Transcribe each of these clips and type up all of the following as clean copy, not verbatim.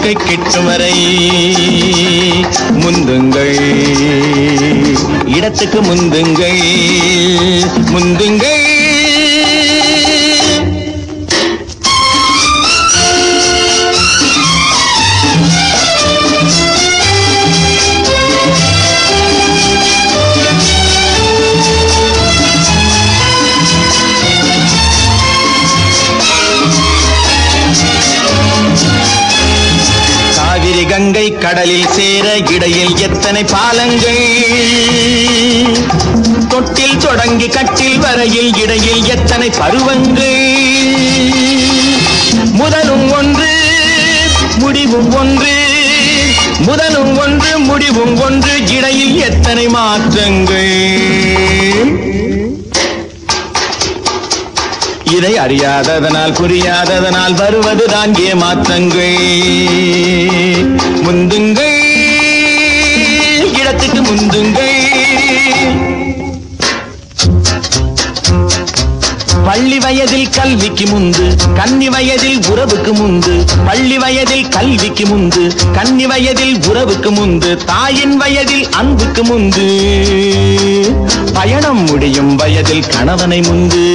வாழ்க்கை கிட்டும் வரை முந்துங்கள், இடத்துக்கு முந்துங்கள், முந்துங்கள். கங்கை கடலில் சேர இடையில் எத்தனை பாலங்கள், தொட்டில் தொடங்கி கட்டில் வரையில் இடையில் எத்தனை பருவங்கள். முதலும் ஒன்று முடிவும் ஒன்று, முதலும் ஒன்று முடிவும் ஒன்று, இடையில் எத்தனை மாற்றங்கள். இதை அறியாததனால் புரியாததனால் வருவதுதான் ஏமாற்றங்கள். முந்துங்கள், இடத்துக்கு முந்துங்கள். பள்ளி வயதில் கல்விக்கு முந்து, கன்னி வயதில் உறவுக்கு முந்து. பள்ளி வயதில் கல்விக்கு முந்து, கன்னி வயதில் உறவுக்கு முந்து. தாயின் வயதில் அன்புக்கு முந்து, பயணம் முடியும் வயதில் கணவனை முந்து.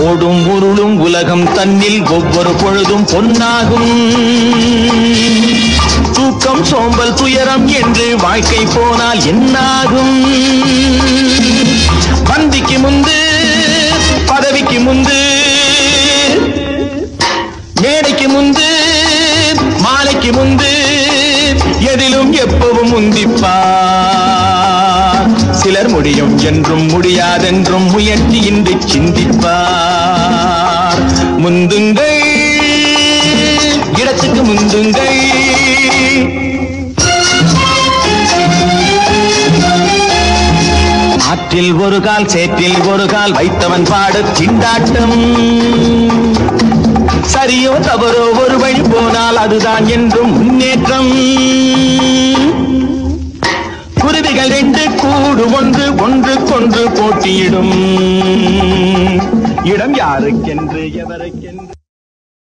ஓடும் உருளும் உலகம் தன்னில் ஒவ்வொரு பொழுதும் பொன்னாகும். தூக்கம் சோம்பல் துயரம் என்று வாழ்க்கை போனால் என்னாகும். பந்திக்கு முந்து பதவிக்கு முந்து, மேடைக்கு முந்து மாலைக்கு முந்து, எதிலும் எப்பவும் முந்திப்பார். சிலர் முடியும் என்றும் முடியாதென்றும் முயற்சியின்றி சிந்திப்பார். முந்துங்கள், இடத்துக்கு முந்துங்கள். ஆற்றில் ஒரு கால் சேற்றில் ஒரு கால் வைத்தவன் பாடு திண்டாட்டம். சரியோ தவறோ ஒரு வழி போனால் அதுதான் என்றும் முன்னேற்றம். குருவிகள் ரெண்டு கூடு ஒன்று, ஒன்றுக்கொன்று போட்டியிடும். இடம் யாருக்கென்று எவருக்கென்று